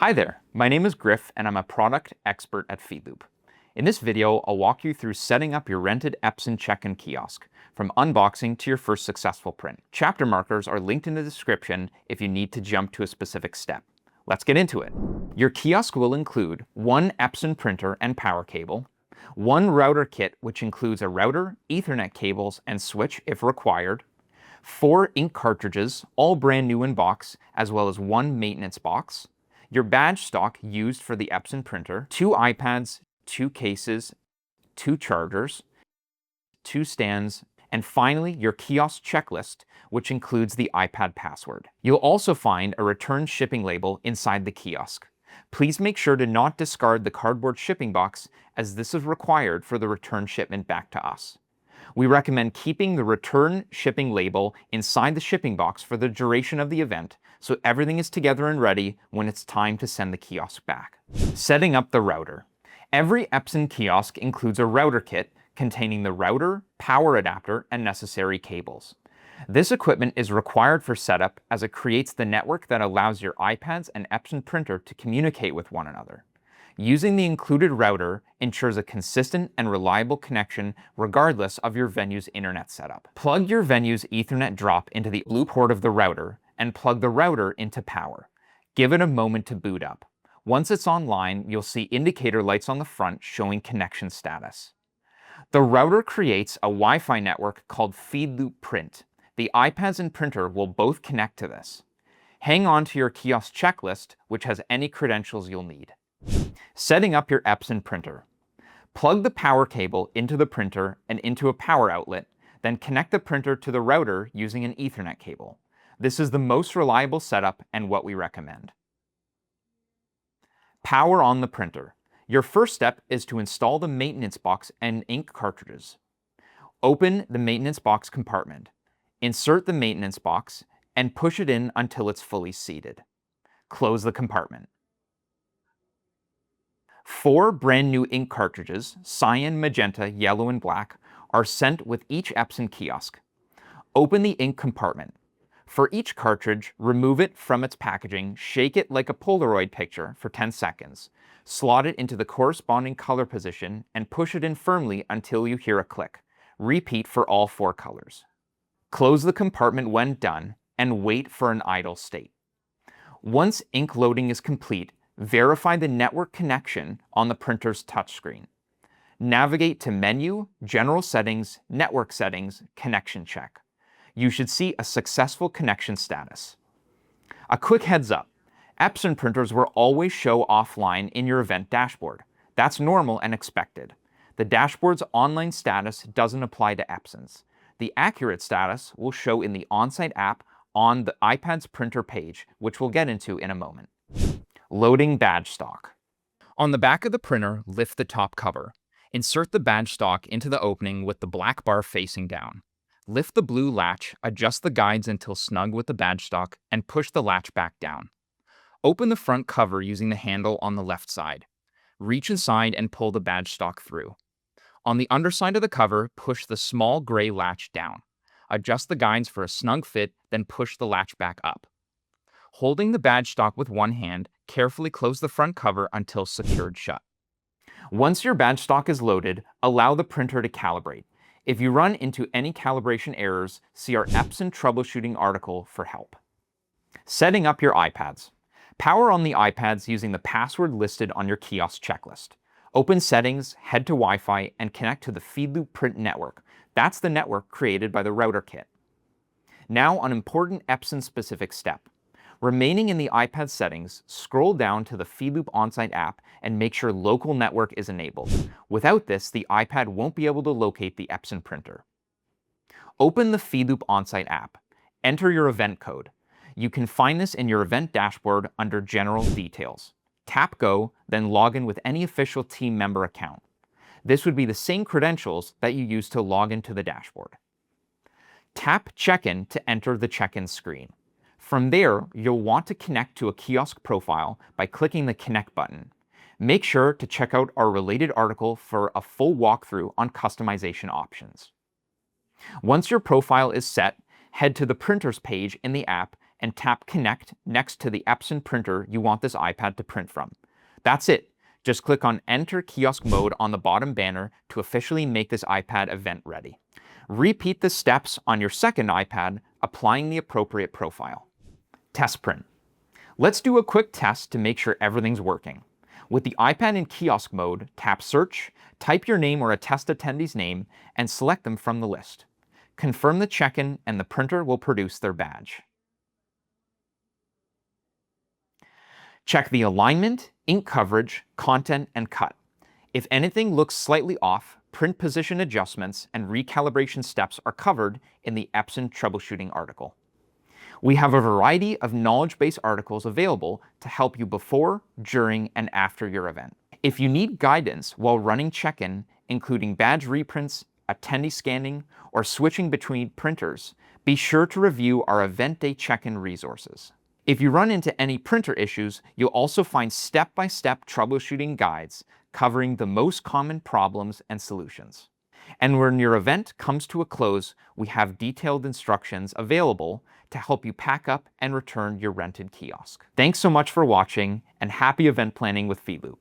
Hi there, my name is Griff and I'm a product expert at PheedLoop. In this video, I'll walk you through setting up your rented Epson check-in kiosk, from unboxing to your first successful print. Chapter markers are linked in the description if you need to jump to a specific step. Let's get into it. Your kiosk will include one Epson printer and power cable, one router kit which includes a router, Ethernet cables, and switch if required, 4 ink cartridges, all brand new in box, as well as one maintenance box, your badge stock used for the Epson printer, 2 iPads, 2 cases, 2 chargers, 2 stands, and finally your kiosk checklist, which includes the iPad password. You'll also find a return shipping label inside the kiosk. Please make sure to not discard the cardboard shipping box, as this is required for the return shipment back to us. We recommend keeping the return shipping label inside the shipping box for the duration of the event, so everything is together and ready when it's time to send the kiosk back. Setting up the router. Every Epson kiosk includes a router kit containing the router, power adapter, and necessary cables. This equipment is required for setup as it creates the network that allows your iPads and Epson printer to communicate with one another. Using the included router ensures a consistent and reliable connection regardless of your venue's internet setup. Plug your venue's Ethernet drop into the blue port of the router and plug the router into power. Give it a moment to boot up. Once it's online, you'll see indicator lights on the front showing connection status. The router creates a Wi-Fi network called PheedLoop Print. The iPads and printer will both connect to this. Hang on to your kiosk checklist, which has any credentials you'll need. Setting up your Epson printer. Plug the power cable into the printer and into a power outlet, then connect the printer to the router using an Ethernet cable. This is the most reliable setup and what we recommend. Power on the printer. Your first step is to install the maintenance box and ink cartridges. Open the maintenance box compartment. Insert the maintenance box and push it in until it's fully seated. Close the compartment. 4 brand new ink cartridges, cyan, magenta, yellow, and black, are sent with each Epson kiosk. Open the ink compartment. For each cartridge, remove it from its packaging, shake it like a Polaroid picture for 10 seconds, slot it into the corresponding color position, and push it in firmly until you hear a click. Repeat for all 4 colors. Close the compartment when done, and wait for an idle state. Once ink loading is complete, verify the network connection on the printer's touchscreen. Navigate to Menu, General Settings, Network Settings, Connection Check. You should see a successful connection status. A quick heads up, Epson printers will always show offline in your event dashboard. That's normal and expected. The dashboard's online status doesn't apply to Epson's. The accurate status will show in the OnSite app on the iPad's printer page, which we'll get into in a moment. Loading badge stock. On the back of the printer, lift the top cover. Insert the badge stock into the opening with the black bar facing down. Lift the blue latch, adjust the guides until snug with the badge stock, and push the latch back down. Open the front cover using the handle on the left side. Reach inside and pull the badge stock through. On the underside of the cover, push the small gray latch down. Adjust the guides for a snug fit, then push the latch back up. Holding the badge stock with one hand, carefully close the front cover until secured shut. Once your badge stock is loaded, allow the printer to calibrate. If you run into any calibration errors, see our Epson troubleshooting article for help. Setting up your iPads. Power on the iPads using the password listed on your kiosk checklist. Open Settings, head to Wi-Fi, and connect to the PheedLoop Print network. That's the network created by the router kit. Now, an important Epson-specific step. Remaining in the iPad settings, scroll down to the PheedLoop OnSite app and make sure local network is enabled. Without this, the iPad won't be able to locate the Epson printer. Open the PheedLoop OnSite app. Enter your event code. You can find this in your event dashboard under General Details. Tap Go, then log in with any official team member account. This would be the same credentials that you use to log into the dashboard. Tap Check-in to enter the check-in screen. From there, you'll want to connect to a kiosk profile by clicking the Connect button. Make sure to check out our related article for a full walkthrough on customization options. Once your profile is set, head to the Printers page in the app and tap Connect next to the Epson printer you want this iPad to print from. That's it. Just click on Enter Kiosk Mode on the bottom banner to officially make this iPad event ready. Repeat the steps on your second iPad, applying the appropriate profile. Test print. Let's do a quick test to make sure everything's working. With the iPad in kiosk mode, tap Search, type your name or a test attendee's name, and select them from the list. Confirm the check-in and the printer will produce their badge. Check the alignment, ink coverage, content, and cut. If anything looks slightly off, print position adjustments and recalibration steps are covered in the Epson troubleshooting article. We have a variety of knowledge-based articles available to help you before, during, and after your event. If you need guidance while running check-in, including badge reprints, attendee scanning, or switching between printers, be sure to review our event day check-in resources. If you run into any printer issues, you'll also find step-by-step troubleshooting guides covering the most common problems and solutions. And when your event comes to a close, we have detailed instructions available to help you pack up and return your rented kiosk. Thanks so much for watching, and happy event planning with PheedLoop.